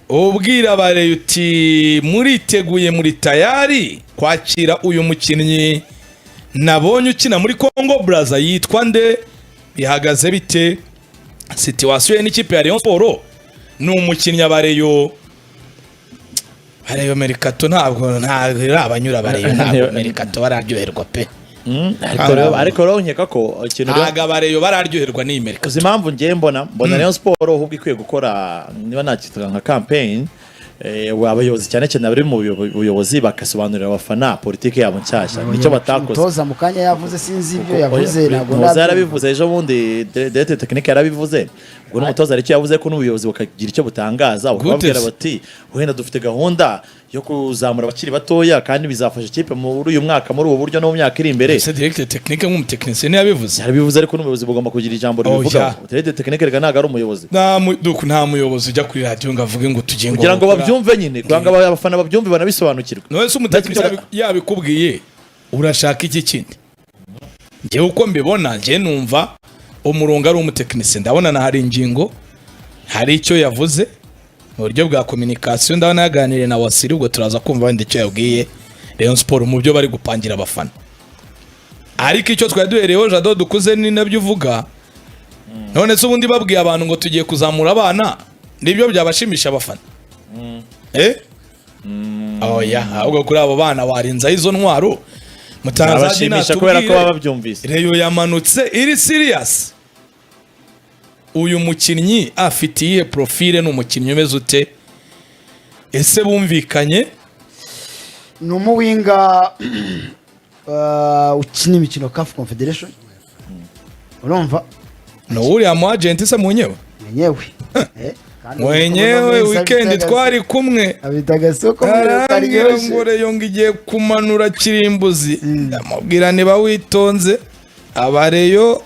ubwira bare uti muriteguye muri tayari kwakira uyu mukinnyi nabonye ukina muri Congo Brazza yitwa nde ihagaze bite situation n'ikipe ya Rayon Sport ni umukinnyi abareyo Mercato ntabwo irabanyura bareyo ntabwo Mercato bararyoherwa pe ariko ronkeka ko ikintu agabareyo bararyoherwa ni Mercato uzi impamvu ngiye mbona Rayon Sport ahubwo ikwiye gukora niba nakitwa nka campaign abayobozi cyane cyane bari mu buyobozi bakasobanurira abafana politike yabo nshyashya nicyo batakoze toza mukanya yavuze sinzi ibyo yavuze ntabwo yarabivuze ejo bundi directeur technique yarabivuze ubwo n'umutoza aricyo yavuze ko n'ubuyobozi bakagira icyo butangaza bakabwira bati wenda dufite gahunda yo kuzamura abakiri batoya kandi bizafasha ikipe muri uyu mwaka muri ubu buryo no mu myaka iri imbere. Ese directeur technique nk'umutekinisiye yabivuze ariko n'umuyobozi bugomba kugira ijambo rivuga. Directeur technique rega ntago ari umuyobozi nta muyobozi ujya kuri radio ngo avuge ngo tugiye ngo kugira ngo babyumve nyine kugira ngo abafana babyumve banabisobanukirwe. None se umutekinisiye yabikubwiye urashaka iki kindi ngewe uko mbibona nge numva umurongo ari umutekinisiye ndabona na hari ingingo hari icyo yavuze mu buryo bwa communication ndabona yaganiriye na Wasiri ubwo turaza kumva wenda icyo yabwiye Rayon Sport mu byo bari gupangira abafana ariko icyo twaduhereyeho Jado dukuze ni nabyo uvuga none se ubundi babwiye abantu ngo tugiye kuzamura abana nibyo byabashimisha abafana oya ahubwo kuri abo bana warinza izo ntwaro mutangaza kubera ko babyumvise Rayon yamanutse iri serious uyu mukinnyi afitiye profile n'umukinnyi umeze ute ese bumvikanye n'umuwinga ukina imikino CAF Confederation urumva no uriya mu agent se munyewe mwenyewe weekend twari kumwe abitagasoko ngo Rayon igiye kumanura kirimbuzi amubwira niba witonze abareyo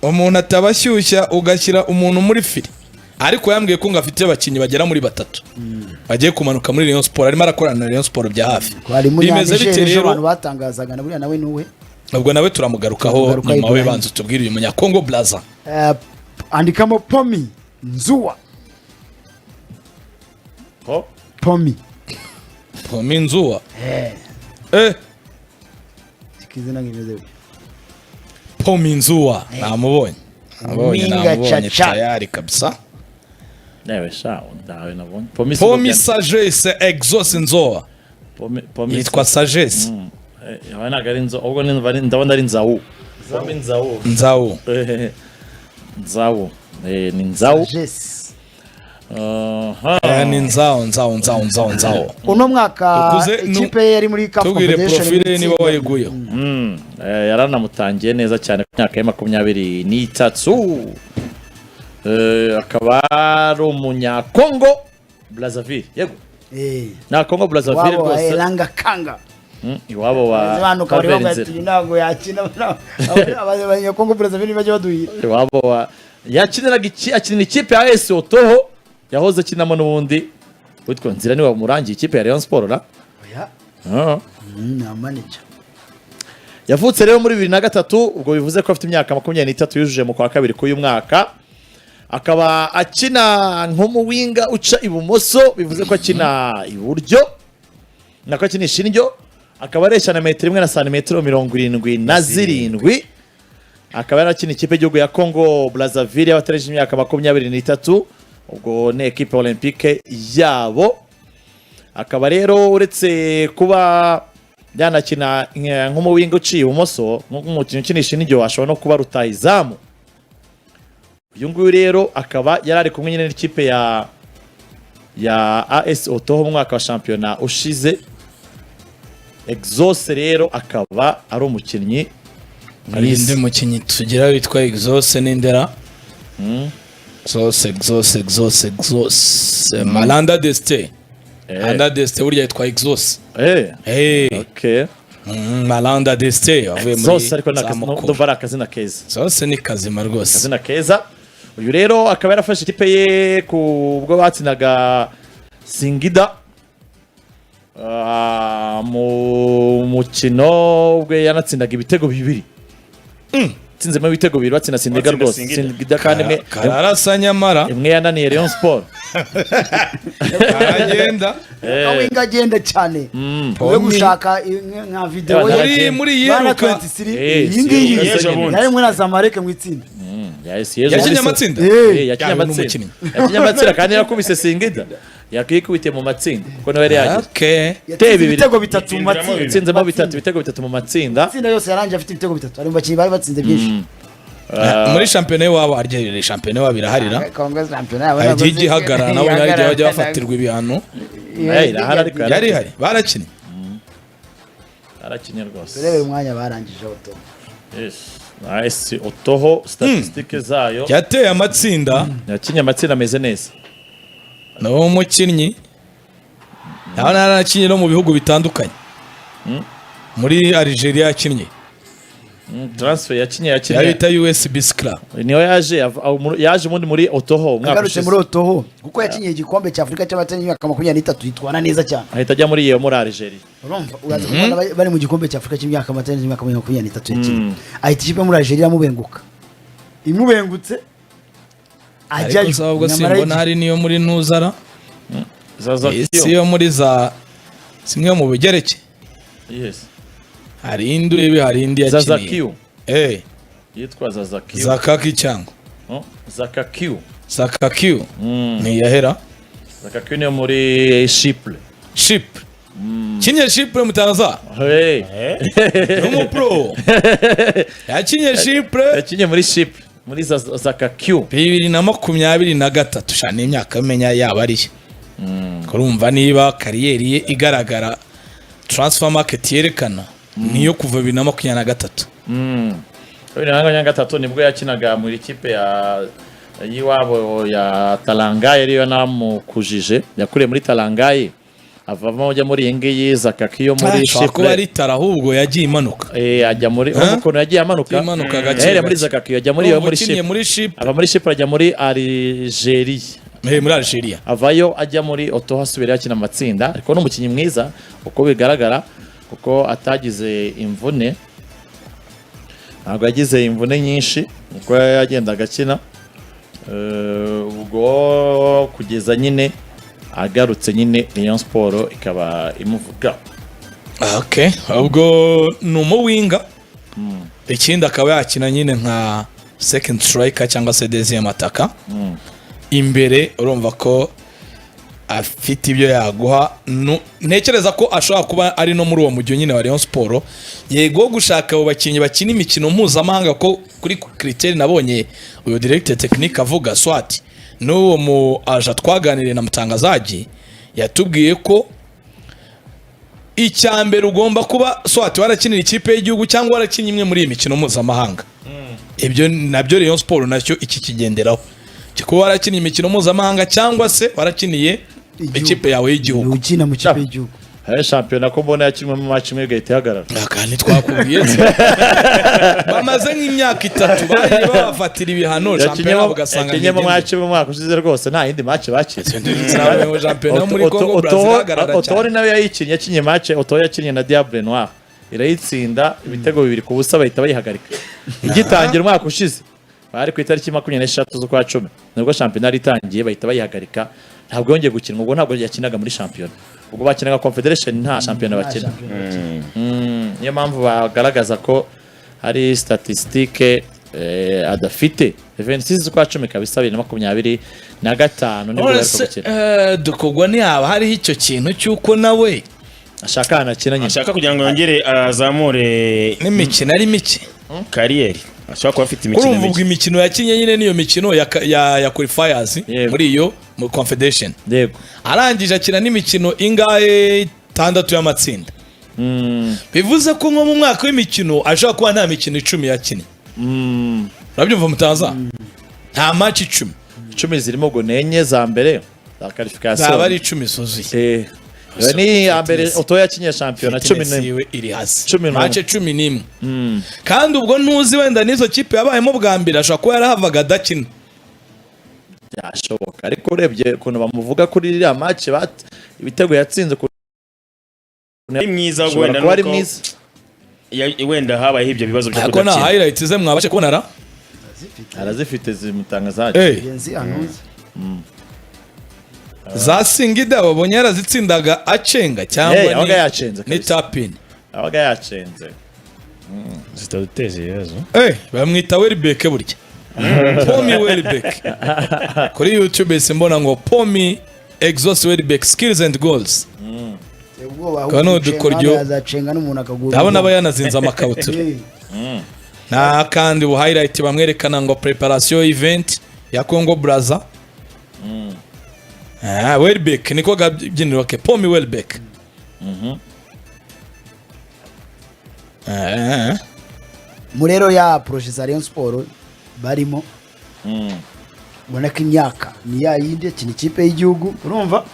umuntu atabashyushya ugashyira umuntu muri fili ariko yambwiye ko ngafite abakinnyi bagera muri batatu bagiye kumanuka muri Rayon Sport arimo arakorana na Rayon Sport bya hafi bimeze bite rero abantu batangazaga na buriya nawe nuwe ubwo nawe turamugarukaho nyuma we banze tubwire uyu munya Congo Brazza andikamo Pomi Nzuwa Pomi Nzuwa tikizina ngimeze Pomi Nzuwa namubonye tayari kabisa newe sha ndawe nabonye Pomi Sagesse Exauce Nzuwa yitwa Sagesse yabanaga ari nzo ubwo ndabona ari nzawu nzawu ni nzawu ni nzawu uno mwaka ikipe yari muri CAF Confederation profile niba wayiguye yaranamutangiye neza cyane ku myaka ya 23 akaba ari umunya Congo Brazzaville yego na Congo Brazzaville rwose Elanga Kanga iwabo wa Kavenze ntabwo yakina abanya Congo Brazzaville bajya baduhira iwabo wa yakiniraga akinira ikipe ya AS Otoho yahoze kinamo n'ubundi witwa Nzira niwe murangiye ikipe ya Rayon Sport la manager yavutse rero muri 2003 ubwo bivuze ko afite imyaka 23 yujuje mu kwa kabiri k'uyu mwaka akaba akina nk'umuwinga uca ibumoso bivuze ko akina iburyo nako akinisha indyo akaba aresha na metero 1 na santimetero 77 akaba yarakina ikipe y'igihugu ya Congo Brazzaville y'abatereje imyaka 23 ubwo ne equipe olympique yabo akaba rero uretse kuba yanakina nk'umuwinga uciye ibumoso nk'umukinnyi ukinisha indyo ashobora no kuba rutahizamu uyu nguyu rero akaba yarari kumwe nyine n'ikipe ya AS Otoho mu mwaka wa shampiyona ushize Exauce rero akaba ari umukinnyi ninde mukinnyi tugira witwa Exauce n'indera Exauce Malanda Deste Malanda Deste burya yitwa Exauce okay Malanda Deste avuye muri Exauce ariko ndumva akazina keza Exauce ni kazima rwose akazina keza uyu rero akaba yarafashe ikipe ye kubwo batsinaga Singida mu mukino ubwe yanatsindaga ibitego bibiri batsinzemo ibitego bibiri batsinda Singida rwose Singida kandi kararasa nyamara imwe yananiye Rayon Sport aragenda awinga agenda cyane yo gushaka nka video muri yeruka iyi ngiyi yari muri Zamalek mu itsinda yakinye amatsinda yakinye amatsinda kandi yakubise Singida yakikubite mu matsinda kuko nawe yagiye ibitego bitatu mu matsinda itsinzemo ibitego bitatu mu matsinda itsinda yose yaranje afite ibitego bitatu ari mu bakinnyi bari batsinze byinshi muri shampiyona wabo argerere shampiyona wabo biraharira Congress shampiyona agiye gihagarara nabo yari bajya bafatirwa ibihano yari hari barakinnye rwose rebe umwanya barangije oto nice otoho statistique zayo yateye amatsinda yakinye amatsinda ameze neza nawo mukinnyi narakinye no mu bihugu bitandukanye muri Algeria yakinnye transfer yakinye yabita USB Scrap niyo yaje muri otoho agarutse muri otoho kuko yakinye igikombe cya Afrika cy'abatanye imyaka 23 yitwana neza cyane ahita ajya muri iyo muri Algeria urumva uraza kubona bari mu gikombe cya Afrika cy'imyaka 23 yakinye ahita ikipe muri Algeria mubenguka imubengutse ajyayo ahubwo simbona hari niyo muri Ntuzara yo muri za simwe mu bigereke hari indurebe hari indi yakinye Zazakiu yitwa Zazakiu Zakaki cyangwa Zakakiu ni yahera Zakakiu ni muri Chypre kinye Chypre mutaza n'umupro yakinye Chypre yakinye muri Chypre muri Zakakiu 2023 shane imyaka menya yaba ari kurumva niba kariyeri ye igaragara transfer market yerekana niyo kuva 2023 2023 nibwo yakinaga muri ikipe yiwabo ya Talangaye ariyo namukujije yakuriye muri Talangaye avamo ajya muri yengiye Zakakiyo muri Chypre kuba ari tarahubwo yagiye imanuka ajya muri umukono yagiye amanuka muri Zakakiyo ajya muri Chypre ava muri Chypre ajya muri Algeria muri Algeria avayo ajya muri oto hasubira yakina amatsinda ariko n'umukinnyi mwiza uko bigaragara kuko atagize imvune ntabwo yagize imvune nyinshi uko yagenda agakina ubwo kugeza nyine agarutse nyine Rayon Sport ikaba imuvuga ubwo ni umuwinga ikindi akaba yakina nyine nka second striker cyangwa se deuxième attaquant imbere urumva ko afite ibyo yaguha ntekereza ko ashobora kuba ari no muri uwo mujyo nyine wa Rayon Sport yego gushaka abo bakinnyi bakina imikino mpuzamahanga ko kuri critère nabonye uyu directeur technique avuga swati n'uwo mu aja twaganiriye na mutangazaji yatubwiye ko icyambere ugomba kuba swati warakinira ikipe y'igihugu cyangwa warakinye imwe muri iyi mikino mpuzamahanga ibyo nabyo Rayon Sport nacyo iki kigenderaho kuba warakiniye imikino mpuzamahanga cyangwa se warakiniye ikipe yawe y'igihugu ukina mu kipe y'igihugu shampiyona ko mbona yakinwe mu match imwe igahita ihagarara kandi twakubwiye bamaze nk'imyaka 3 bari babafatira ibihano shampiyona ugasanga yakinye mu match mu mwaka ushize rwose nta yindi match bakize shampiyona muri Congo Brazil agarara cyane Oto nawe yakinye match Oto yakinye na Diable Noir irayitsinda ibitego 2-0 bahita bayihagarika igitangira umwaka ushize bari ku itariki 23 z'ukwa 10 nubwo shampiyona itangiye bahita bayihagarika ntabwo yongeye gukina ubwo ntabwo yakinaga muri shampiyona ubwo bakinaga Confederation nta shampiyona bakina niyo mpamvu bagaragaza ko hari statistique adafite 26 z'ukwa 10 kabisa 2025 nibwo bari gukina dukogwa ni haba hari icyo kintu cyuko nawe ashaka anakina ashaka kugira ngo yongere azamure n'imikino ari mike kariyeri ashaka kuba afite imikino mike urumva imikino yakinye nyine niyo mikino ya qualifiers muri iyo mu Confederation yego arangije akina n'imikino ingahe 6 y'amatsinda bivuze ko nko mu mwaka w'imikino ashaka kuba nta mikino 10 yakinye urabyumva mutaza nta match 10 zirimo go nenye za mbere za qualification zaba ari 10 zuzuye ni ambere Oto yakinye shampiyona 10 iri hasi match 11 kandi ubwo ntuzi wenda nizo kipe yabayemo bwa mbere ashaka ko yarahavaga dakina yashoboka ariko urebye ukuntu bamuvuga kuri iriya match ibitego yatsinze ari mwiza wenda nuko wenda habaye ibyo bibazo byo ariko na highlights ze mwabashe kubonara arazifite zimutangazaje Genzi anuze za Singida babonye yarazitsindaga acenga cyangwa abaga yacenze ni tapin abaga yacenze zitaduteze ibibazo bamwita Welbeck burya Pomi Welbeck kuri YouTube simbona ngo Pomi exhaust Welbeck skills and goals kano dukoryo azacenga n'umuntu akagura ndabona bayanazinze amakabutura na kandi bu highlight bamwerekana ngo preparation event ya Congo Brazza Welbeck niko gabyiniro ke Pomi Welbeck murero ya projet za Rayon Sport barimo ubona ko imyaka ni ya yindi kina ikipe y'igihugu urumva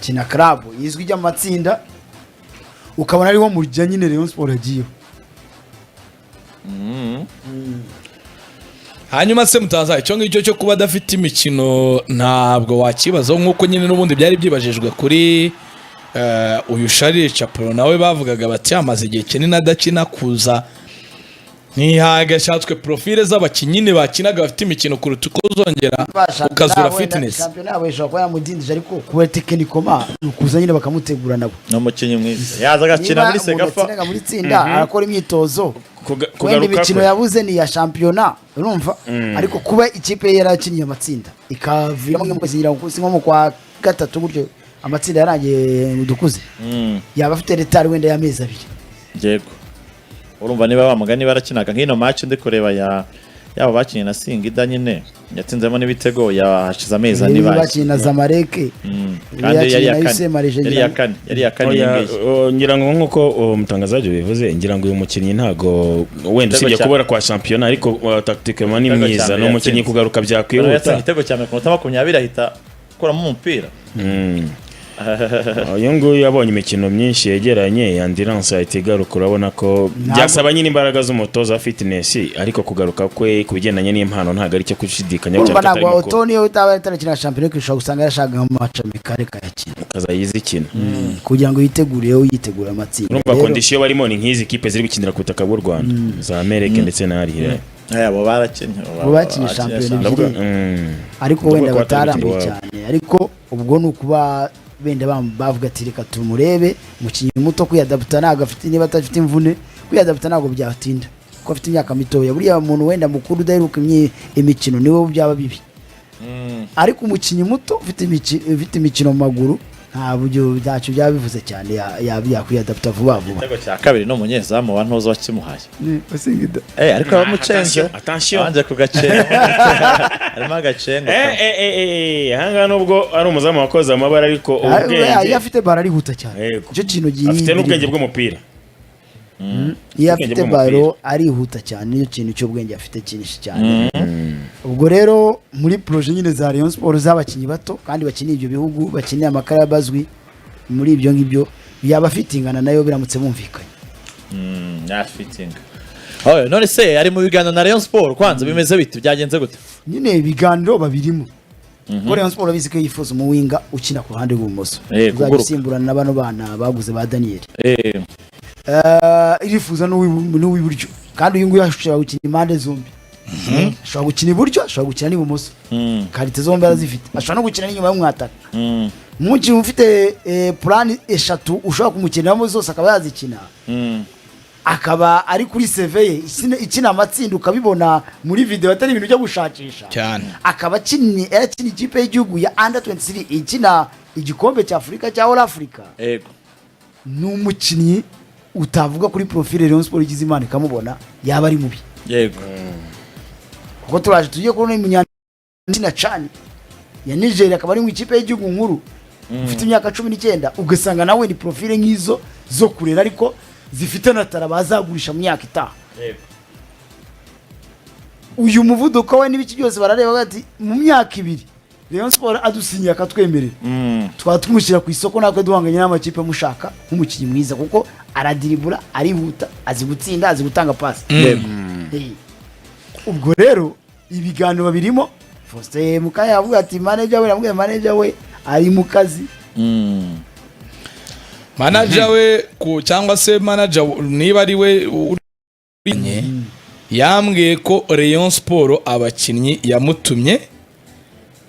kina club yizwi ry'amatsinda ukabona ariwo mu rya nyine Rayon Sport yagiye hanyuma se mutaza icyo ngicyo cyo kuba adafite imikino ntabwo wakibazo nk'uko nyine n'ubundi byari byibajijwe kuri uyu Charles Chapro nawe bavugaga bati amaze igihe kinini adakina kuza ntihagashatswe profile z'abakinnyi bakinaga bafite imikino kuruta uko uzongera ukazura fitness champion abo ishobora kuba yamudindije ariko kuba techniquement ukuza nyine bakamutegura nabo no mukinyi mwiza yaza agakina muri Segafa muri tsinda arakora imyitozo kugaruka imikino yabuze ni ya championnat urumva ariko kuba ikipe yarakinnye amatsinda ikaviramo nk'umuzingira nko mu kwa gatatu gutyo amatsinda yarangiye mudukuze yaba afite retard wenda y'amezi abiri yego urumva niba bamugani barakinaga nk'ino match ndi kureba yaba bakinye na Singida nyine yatsinzemo n'ibitego yashize amezi ani bakinye na Zamalek kandi yari yakane ngira ngo nkuko mutangazaje bivuze ngira ngo uyu mukinnyi ntago wenda usibye kubura kwa championnat ariko tactiquement ni mwiza no mukinnyi kugaruka byakwihuta igitego cyane ku 20 ahita kuramo umupira uyu nguyu yabonye imikino myinshi yegeranye ya endurance ahita igaruka urabona ko byasaba nyine imbaraga z'umutoza wa fitness ariko kugaruka kwe ku bigendanye n'impano ntabwo ari cyo kushidikanya cyane cyane ntabwo Otoni utaba yatanakina championnat kwishobora gusanga yashaka mu match mikare kayakina kaza yizikina kugira ngo yitegure amatsinda urumva condition barimo ni nk'izi kipe ziri gukinira ku butaka bw'u Rwanda za Amerika ndetse na Algeria abo barakinnye championnat ariko wenda batarambiye cyane ariko ubwo nukuba benda bavuga ati reka tumurebe mukinyi muto kwiyadapta naga afite niba atafite imvune kwiyadapta nago byatinda ko afite imyaka mitoya buriya muntu wenda mukuru udaheruka imikino niwe byaba bibi ariko umukinyi muto ufite imikino mu maguru nta buryo byacu byabivuze cyane yakwiyadapta vuba igitego cya kabiri no munyezamu wa ntozo wakimuhaye Singida ariko abamucenze anje kugacenga arimo agacenga hanga nubwo ari umuzamu wakoze amabara ariko ubwenge afite bara arihuta cyane cyo kintu giye afite n'ubwenge bw'umupira afite baro arihuta cyane niyo kintu cy'ubwenge afite cyinshi cyane ubwo rero muri projet nyine za Rayon Sport z'abakinyi bato kandi bakiniye ibyo bihugu bakiniye amakara bazwi muri ibyo ngibyo yaba fitingana nayo biramutse bumvikanye fitinga none se ari mu biganiro na Rayon Sport kwanza bimeze biti byagenze gute nyine ibiganiro babirimo Rayon Sport bizi ko yifuza umuwinga ukina ku ruhande rw'ubumoso uzagisimburana na bano bana baguze ba Daniel irifuza n'uw'iburyo kandi uyu nguyu ashobora gukina impande zombi ashobora gukina iburyo ashobora gukina n'ibumoso karite zombi arazifite ashobora no gukina n'inyuma y'umwataka umukinnyi ufite plan eshatu ushobora kumukiniramo zose akaba yazikina akaba ari kuri CV ye ikina amatsinda ukabibona muri video atari ibintu byo gushakisha cyane akaba yarakina ikipe y'igihugu ya under 23 ikina igikombe cya Afrika cya All Africa yego ni umukinnyi utavuga kuri profile Rayon Sport igize imana ikamubona yaba ari mubi yego kuko turaje tugiye kubona umunyana cyane ya Nigeria akaba ari mu ikipe y'igihugu nkuru ufite imyaka 19 ugasanga nawe ni profile nk'izo zo kurera ariko zifite natara bazagurisha mu myaka itaha yego uyu muvuduko we n'ibiki byose barareba bati mu myaka 2 Rayon Sport adusinyiye akatwemerera twatwimushyira ku isoko natwe duhanganye n'amakipe mushaka nk'umukinnyi mwiza kuko aradiribura arihuta azi gutsinda azi gutanga pass ubwo rero ibiganiro babirimo Faustin Mukaya avuga ati manager we ari mu kazi manager we cyangwa se manager niba ari we yambwiye ko Rayon Sport abakinnyi yamutumye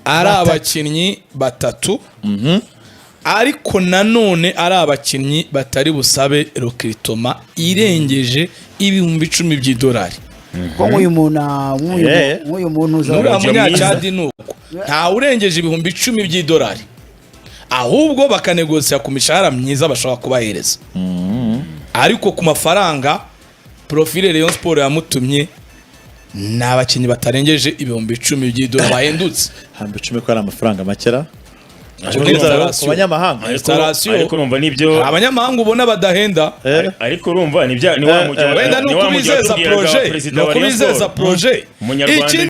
ari abakinnyi batatu ariko nanone ari abakinnyi batari busabe recruitment irengeje ibihumbi 10 by'idolari. Ko nk'uyu muntu uzaba munyacadi nuko nta urengeje ibihumbi 10 by'idolari, ahubwo bakanegosya ku mishahara myiza bashobora kubahereza. Ariko ku mafaranga profile Rayon Sport yamutumye n'abakinnyi batarengeje ibihumbi 10 by'idolari bahendutse. Hambe 10 ko ari amafaranga makera abanyamahanga, ariko urumva nibyo abanyamahanga ubona badahenda, ariko urumva ni wa mujyi wenda no kubizeza projet